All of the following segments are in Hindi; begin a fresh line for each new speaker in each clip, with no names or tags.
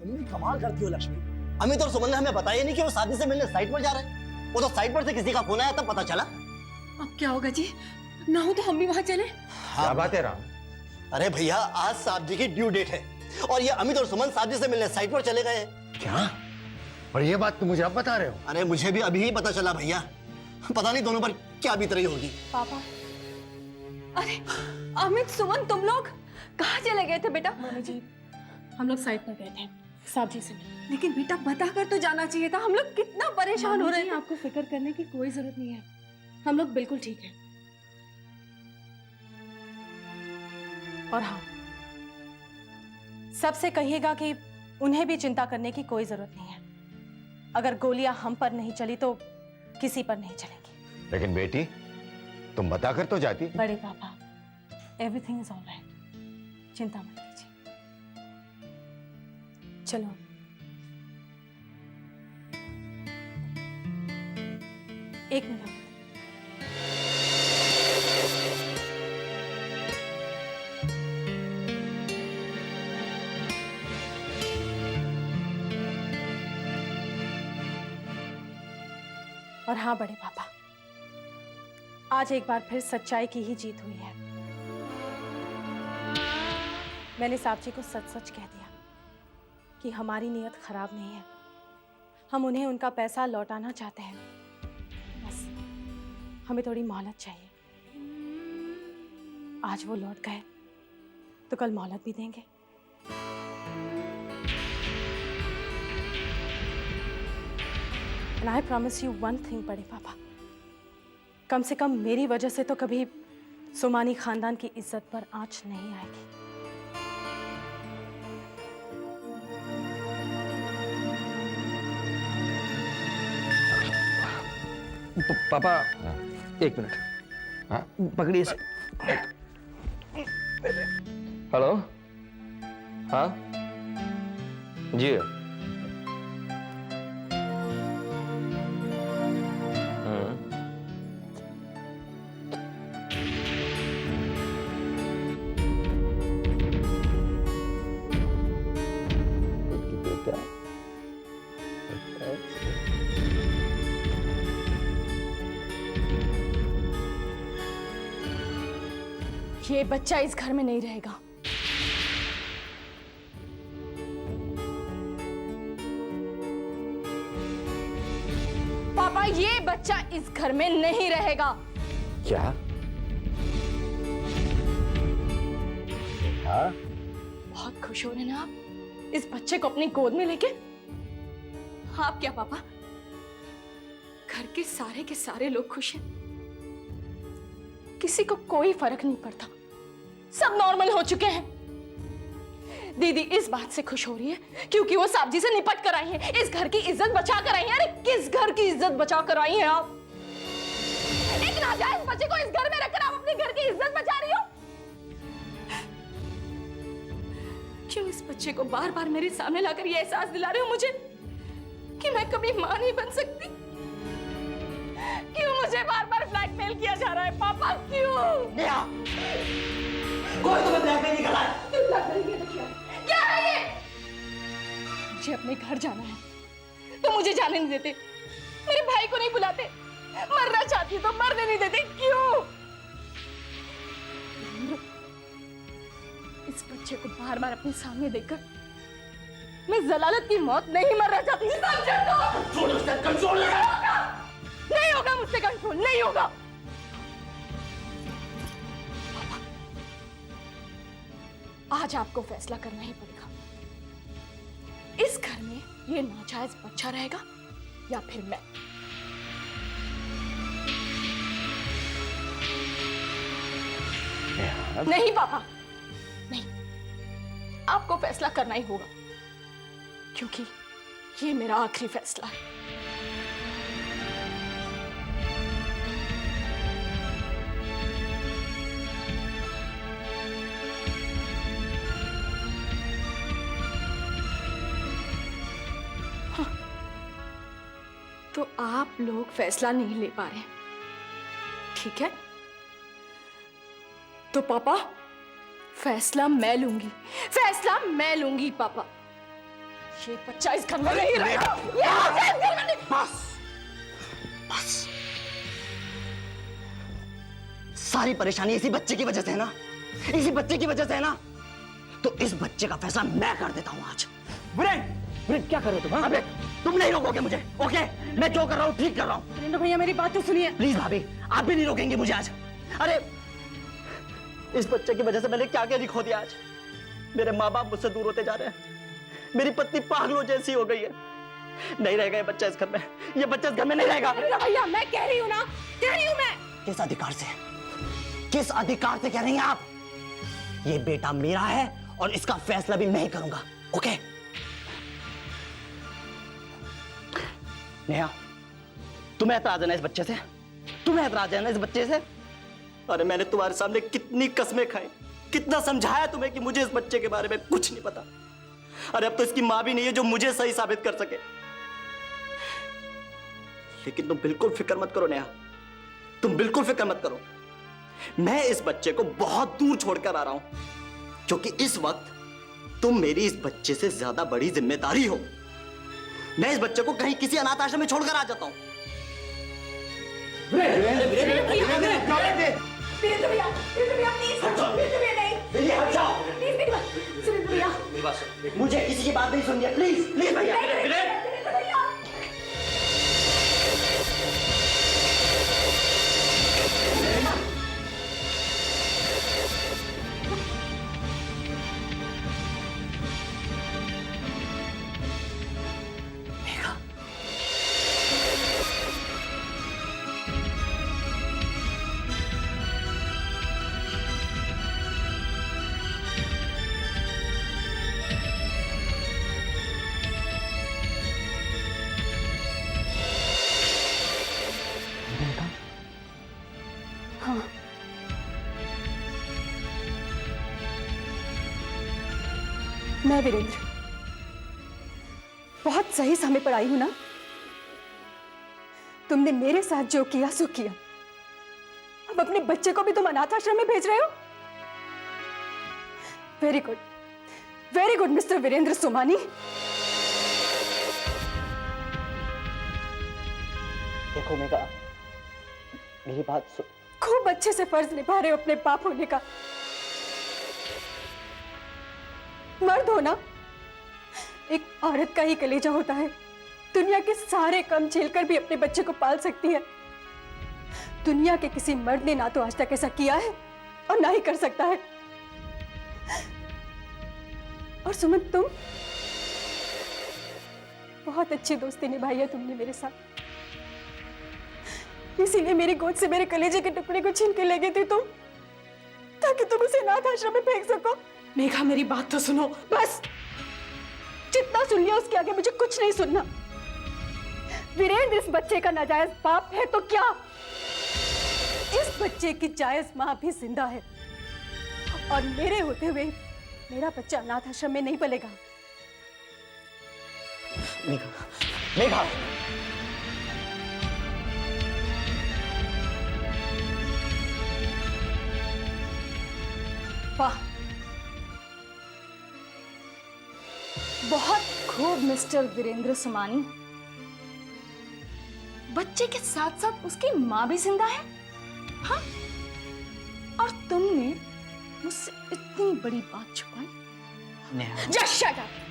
तुम कमाल करती हो लक्ष्मी।
अमित और सुमन ने हमें बताया नहीं कि वो शादी से मिलने साइट पर जा रहे हैं। वो तो साइट पर से किसी का फोन आया तब पता चला।
अब क्या होगा जी? ना हो तो हम भी वहां चले।
क्या बात है राम?
अरे भैया, आज साहब जी की ड्यू डेट है और ये अमित और सुमन साहब जी से मिलने साइट पर चले गए हैं।
क्या? और ये बात तुम मुझे अब बता रहे हो?
अरे मुझे भी अभी ही पता चला भैया। पता नहीं दोनों पर क्या बीत रही होगी।
पापा, अरे अमित सुमन तुम लोग कहाँ चले गए थे बेटा?
मम्मी जी, हम लोग साइड पर गए थे साहब जी से मिलने।
लेकिन बेटा बता कर तो जाना चाहिए था। हम लोग कितना परेशान हो रहे थे।
आपको फिक्र करने की कोई जरूरत नहीं है, हम लोग बिल्कुल ठीक हैं। और हाँ, सबसे कहिएगा कि उन्हें भी चिंता करने की कोई जरूरत नहीं है। अगर गोलियां हम पर नहीं चली तो किसी पर नहीं चलेंगी।
लेकिन बेटी, तुम बता कर तो जाती।
बड़े पापा, एवरीथिंग इज ऑलराइट, चिंता मत कीजिए। चलो एक मिनट। और हाँ बड़े पापा, आज एक बार फिर सच्चाई की ही जीत हुई है। मैंने साहब जी को सच सच कह दिया कि हमारी नीयत खराब नहीं है, हम उन्हें उनका पैसा लौटाना चाहते हैं। बस हमें थोड़ी मोहलत चाहिए। आज वो लौट गए तो कल मोहलत भी देंगे। And I promise you one thing बड़े पापा, कम से कम मेरी वजह से तो कभी सुमानी खानदान की इज्जत पर आंच नहीं आएगी।
पापा एक मिनट।
हाँ?
पकड़िए से। हेलो, हाँ जी।
ये बच्चा इस घर में नहीं रहेगा। पापा, ये बच्चा इस घर में नहीं रहेगा।
क्या? हाँ?
बहुत खुश हो रहे हैं ना आप इस बच्चे को अपनी गोद में लेके? आप क्या पापा, घर के सारे लोग खुश हैं, किसी को कोई फर्क नहीं पड़ता, सब नॉर्मल हो चुके हैं। दीदी इस बात से खुश हो रही है क्योंकि वो साहब जी से निपट कर आई है, इस घर की इज्जत बचा कर आई है। अरे किस घर की इज्जत बचा कर आई हैं आप? एक नाजायज बच्चे को इस घर में रखकर आप अपने घर की इज्जत बचा रही हो? क्यों इस बच्चे को बार बार मेरे सामने लाकर ये एहसास दिला रहे हो मुझे कि मैं कभी मां नहीं बन सकती? क्यों मुझे बार बार ब्लैकमेल किया जा रहा है पापा? क्यों?
कोई तुम्हें ब्लैकमेल नहीं कर रहा है।
ब्लैकमेल किया तो क्या है ये? मुझे अपने घर जाना है तो मुझे जाने नहीं देते, मेरे भाई को नहीं बुलाते, मरना चाहती तो मरने नहीं देते। क्यों? इस बच्चे को बार बार अपने सामने देखकर मैं जलालत की मौत नहीं मरना चाहती। कंट्रोल नहीं होगा मुझसे, कंट्रोल नहीं होगा। आज आपको फैसला करना ही पड़ेगा, इस घर में ये नाजायज बच्चा रहेगा या फिर मैं। नहीं पापा, नहीं, आपको फैसला करना ही होगा क्योंकि ये मेरा आखिरी फैसला है। तो आप लोग फैसला नहीं ले पा रहे, ठीक है? तो पापा फैसला मैं लूंगी, फैसला मैं लूंगी पापा। ये बच्चा इस घर में नहीं रहेगा। ये बच्चा इस घर में नहीं।
बस बस, सारी परेशानी इसी बच्चे की वजह से है ना, इसी बच्चे की वजह से है ना। तो इस बच्चे का फैसला मैं कर देता हूं आज। वीरेंद्र, क्या कर रहे हो तुम? अबे तुम नहीं रोकोगे मुझे, ओके? मैं जो कर रहा हूं ठीक कर रहा हूं।
वीरेंद्र भैया मेरी बात तो सुनिए।
प्लीज भाभी, आप भी नहीं रोकेंगे मुझे आज। अरे इस बच्चे की वजह से मैंने क्या क्या नहीं खो दिया आज। मेरे माँ बाप मुझसे दूर होते जा रहे हैं, मेरी पत्नी पागलों जैसी हो गई है। नहीं रहेगा ये बच्चा इस घर में, ये बच्चा इस घर में नहीं रहेगा।
भैया मैं कह रही हूँ ना, कह रही हूँ मैं।
किस अधिकार से, किस अधिकार से कह रही हैं आप? ये बेटा मेरा है और इसका फैसला भी मैं ही करूंगा, ओके? नेहा, तुम्हें एतराज है ना इस बच्चे से? तुम्हें एतराज है ना इस बच्चे से? अरे मैंने तुम्हारे सामने कितनी कसमें खाई, कितना समझाया तुम्हें कि मुझे इस बच्चे के बारे में कुछ नहीं पता। अरे अब तो इसकी मां भी नहीं है जो मुझे सही साबित कर सके। लेकिन तुम बिल्कुल फिक्र मत करो नेहा, तुम बिल्कुल फिक्र मत करो। मैं इस बच्चे को बहुत दूर छोड़कर आ रहा हूं, क्योंकि इस वक्त तुम मेरी इस बच्चे से ज्यादा बड़ी जिम्मेदारी हो। मैं इस बच्चे को कहीं किसी अनाथ आश्रम में छोड़कर आ जाता हूं।
वीरेंद्र भैया, वीरेंद्र भैया प्लीज, वीरेंद्र भैया नहीं,
हट जाओ।
प्लीज मेरी बात, वीरेंद्र भैया।
मुझे किसी की बात नहीं सुननी है, प्लीज प्लीज भैया।
वीरेंद्र भैया मैं वीरेंद्र बहुत सही समय पर आई हूं ना। तुमने मेरे साथ जो किया सो किया, अब अपने बच्चे को भी तुम अनाथ आश्रम में भेज रहे हो। Very good mister Virendra Somani.
देखो मेघा, मेरी बात सुन।
खूब अच्छे से फर्ज निभा रहे हो अपने बाप होने का। मर्द हो ना, एक औरत का ही कलेजा होता है, दुनिया के सारे कम झेलकर भी अपने बच्चे को पाल सकती है। दुनिया के किसी मर्द ने ना तो आज तक ऐसा किया है और ना ही कर सकता है। और सुमन, तुम बहुत अच्छी दोस्ती निभाई है तुमने मेरे साथ, इसीलिए मेरी गोद से मेरे कलेजे के टुकड़े को छीन के ले गई थी तुम, ताकि तुम उसे अनाथ आश्रम में फेंक सको।
मेघा मेरी बात तो सुनो।
बस, जितना सुन लिया उसके आगे मुझे कुछ नहीं सुनना। वीरेंद्र इस बच्चे का नाजायज बाप है तो क्या, इस बच्चे की जायज मां भी जिंदा है, और मेरे होते हुए मेरा बच्चा अनाथ आश्रम में नहीं पलेगा।
मेघा, मेघा,
वाह, बहुत खूब मिस्टर वीरेंद्र सोमानी। बच्चे के साथ साथ उसकी मां भी जिंदा है, हाँ? और तुमने मुझसे इतनी बड़ी बात छुपाई।
Neha,
Just shut up!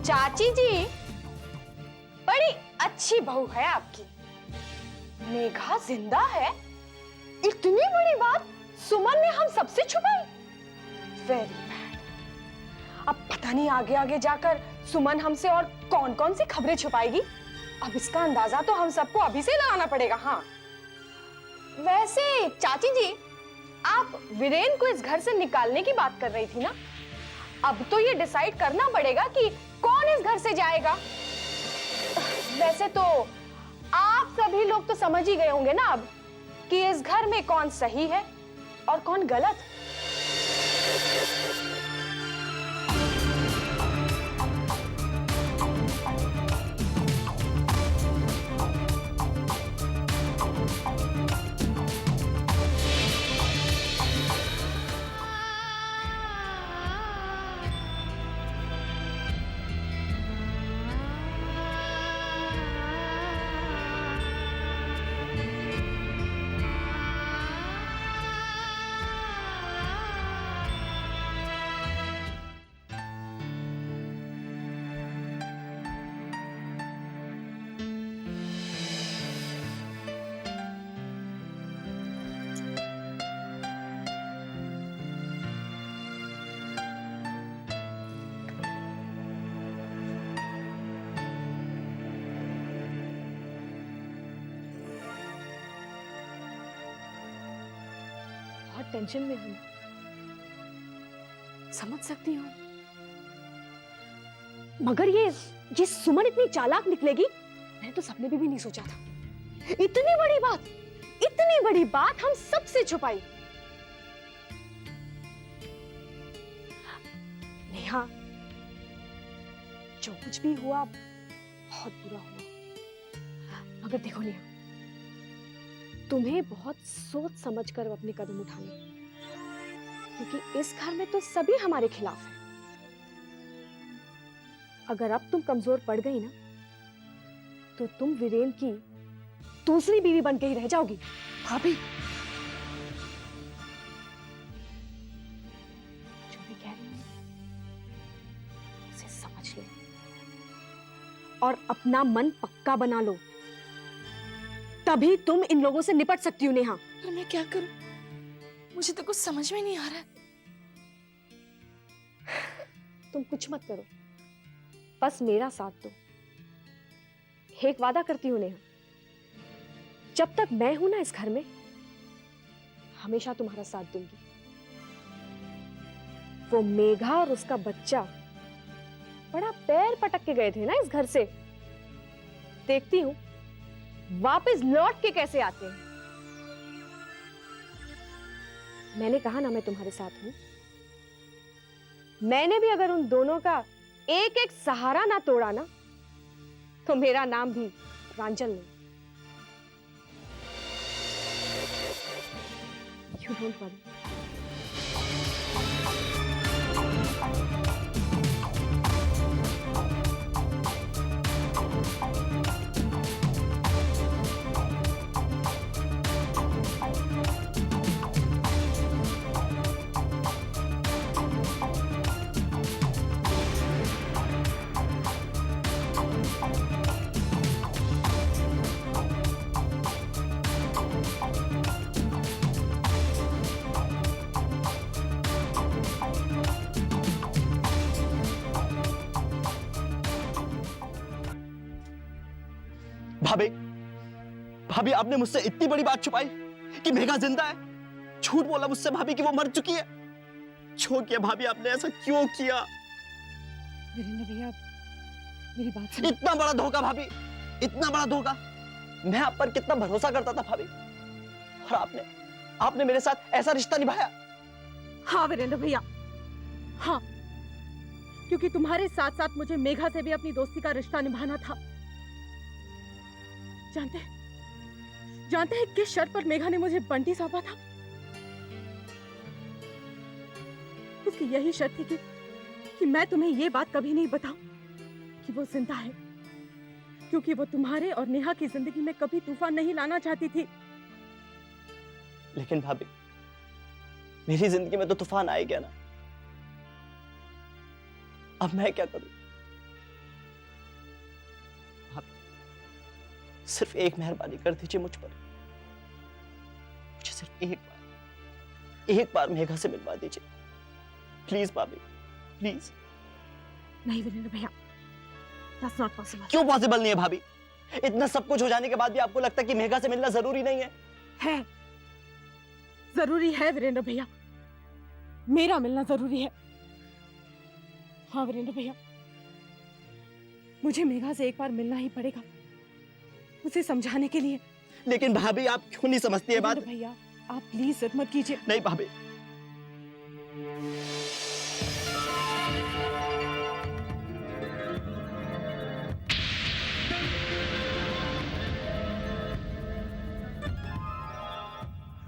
चाची जी, बड़ी अच्छी बहू है आपकी। मेघा जिंदा है, इतनी बड़ी बात सुमन ने हम सबसे छुपाई। Very bad. अब पता नहीं आगे आगे जाकर सुमन हमसे और कौन कौन सी खबरें छुपाएगी। अब इसका अंदाजा तो हम सबको अभी से लगाना पड़ेगा। हाँ, वैसे चाची जी, आप वीरेन को इस घर से निकालने की बात कर रही थी ना? अब तो ये डिसाइड करना पड़ेगा कि कौन इस घर से जाएगा। वैसे तो आप सभी लोग तो समझ ही गए होंगे ना अब कि इस घर में कौन सही है और कौन गलत। बहुत टेंशन में हूं, समझ सकती हूँ, मगर ये सुमन इतनी चालाक निकलेगी मैंने तो सपने में भी नहीं सोचा था। इतनी बड़ी बात हम सबसे छुपाई। नेहा, जो कुछ भी हुआ बहुत बुरा हुआ, मगर देखो नेहा, तुम्हें बहुत सोच समझकर अपने कदम उठाने, क्योंकि इस घर में तो सभी हमारे खिलाफ हैं। अगर अब तुम कमजोर पड़ गई ना, तो तुम वीरेन की दूसरी बीवी बन के ही रह जाओगी। भाभी, जो भी कह रही हूं उसे समझ लो और अपना मन पक्का बना लो, तभी तुम इन लोगों से निपट सकती हो नेहा।
पर मैं क्या करूं? मुझे तो कुछ समझ में नहीं आ रहा है।
तुम कुछ मत करो, बस मेरा साथ दो। एक वादा करती हूं नेहा, जब तक मैं हूं ना इस घर में, हमेशा तुम्हारा साथ दूंगी। वो मेघा और उसका बच्चा बड़ा पैर पटक के गए थे ना इस घर से, देखती हूं वापस लौट के कैसे आते हैं। मैंने कहा ना मैं तुम्हारे साथ हूं। मैंने भी अगर उन दोनों का एक एक सहारा ना तोड़ा ना, तो मेरा नाम भी प्रांजल नहीं। You don't worry.
भाभी, भाभी आपने मुझसे इतनी बड़ी बात छुपाई कि मेघा जिंदा है। झूठ बोला मुझसे भाभी कि वो मर चुकी है। क्यों किया भाभी, आपने ऐसा क्यों किया?
वीरेंद्र भैया, मेरी बात सुनो।
इतना बड़ा धोखा भाभी, इतना बड़ा धोखा। मैं आप पर कितना भरोसा करता था भाभी, और आपने मेरे साथ ऐसा रिश्ता निभाया।
हाँ वीरेंद्र भैया, हाँ, क्योंकि तुम्हारे साथ साथ मुझे मेघा से भी अपनी दोस्ती का रिश्ता निभाना था। जानते हैं किस शर्त पर मेघा ने मुझे बंटी सौंपा था? उसकी यही शर्त थी कि मैं तुम्हें ये बात कभी नहीं बताऊं कि वो जिंदा है, क्योंकि वो तुम्हारे और नेहा की जिंदगी में कभी तूफान नहीं लाना चाहती थी।
लेकिन भाभी, मेरी जिंदगी में तो तूफान आ ही गया ना। अब मैं क्या करूं? सिर्फ एक मेहरबानी कर दीजिए मुझ पर। मुझे सिर्फ एक बार मेघा से मिलवा दीजिए, प्लीज भाभी, प्लीज।
नहीं वीरेंद्र भैया, that's not possible।
क्यों पॉसिबल नहीं है भाभी? इतना सब कुछ हो जाने के बाद भी आपको लगता है कि मेघा से मिलना जरूरी नहीं है?
जरूरी है वीरेंद्र भैया, मेरा मिलना जरूरी है। हाँ वीरेंद्र भैया, मुझे मेघा से एक बार मिलना ही पड़ेगा, उसे समझाने के लिए।
लेकिन भाभी आप क्यों नहीं समझती है बात?
वीरेंद्र भैया आप प्लीज जिद मत कीजिए।
नहीं भाभी,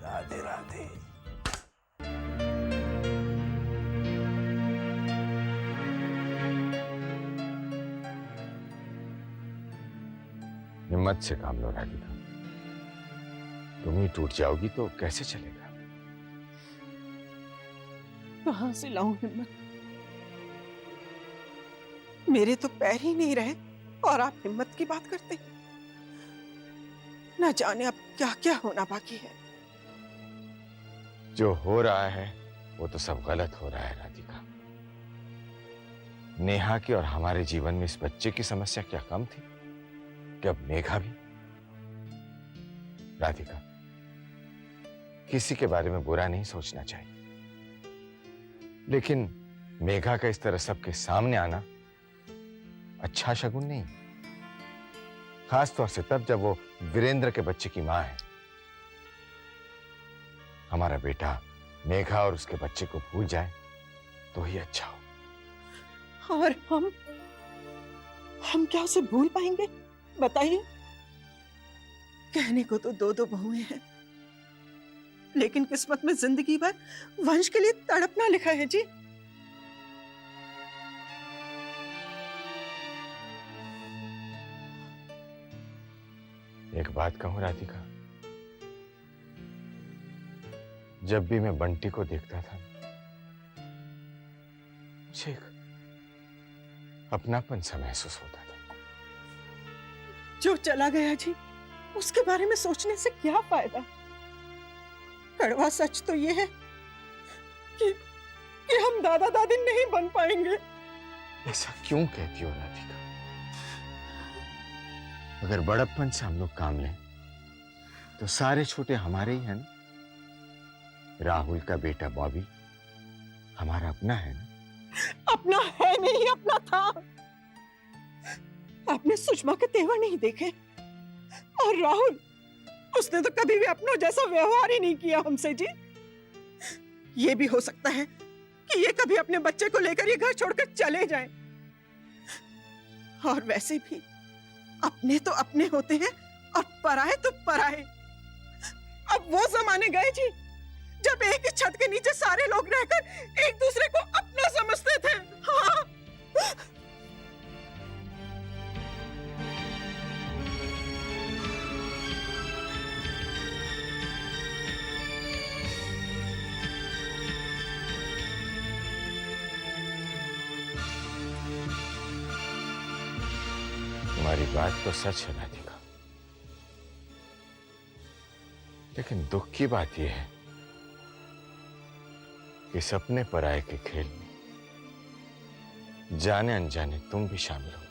राधे राधे। हिम्मत से काम लो राधिका, तुम ही टूट जाओगी तो कैसे चलेगा?
कहां से लाऊं हिम्मत? मेरे तो पैर ही नहीं रहे और आप हिम्मत की बात करते हैं। न जाने अब क्या क्या होना बाकी है।
जो हो रहा है वो तो सब गलत हो रहा है राधिका। नेहा की और हमारे जीवन में इस बच्चे की समस्या क्या कम थी कि अब मेघा भी? राधिका, किसी के बारे में बुरा नहीं सोचना चाहिए, लेकिन मेघा का इस तरह सबके सामने आना अच्छा शगुन नहीं, खास तौर से तब जब वो वीरेंद्र के बच्चे की मां है। हमारा बेटा मेघा और उसके बच्चे को भूल जाए तो ही अच्छा हो।
और हम क्या उसे भूल पाएंगे? बताइए। कहने को तो दो दो बहुएं हैं, लेकिन किस्मत में जिंदगी भर वंश के लिए तड़पना लिखा है जी।
एक बात कहूं राधिका, जब भी मैं बंटी को देखता था मुझे एक अपनापन सा महसूस होता था।
जो चला गया जी, उसके बारे में सोचने से क्या फायदा? कड़वा सच तो ये है कि हम दादा दादी नहीं बन पाएंगे।
ऐसा क्यों कहती हो राधिका? अगर बड़प्पन से हम लोग काम लें तो सारे छोटे हमारे ही हैं ना। राहुल का बेटा बॉबी हमारा अपना है ना।
अपना है नहीं, अपना था। आपने सुषमा के तेवर नहीं देखे? और राहुल, उसने तो कभी भी अपनों जैसा व्यवहार ही नहीं किया हमसे जी। ये भी हो सकता है कि ये कभी अपने बच्चे को लेकर ये घर छोड़कर चले जाएं। और वैसे भी अपने तो अपने होते हैं और पराए तो पराए। अब वो जमाने गए जी जब एक ही छत के नीचे सारे लोग रहकर एक दूसरे को अपना समझते थे। हाँ।
तुम्हारी बात तो सच है राधिका, लेकिन दुख की बात यह है कि सपने पराये के खेल में जाने अनजाने तुम भी शामिल हो।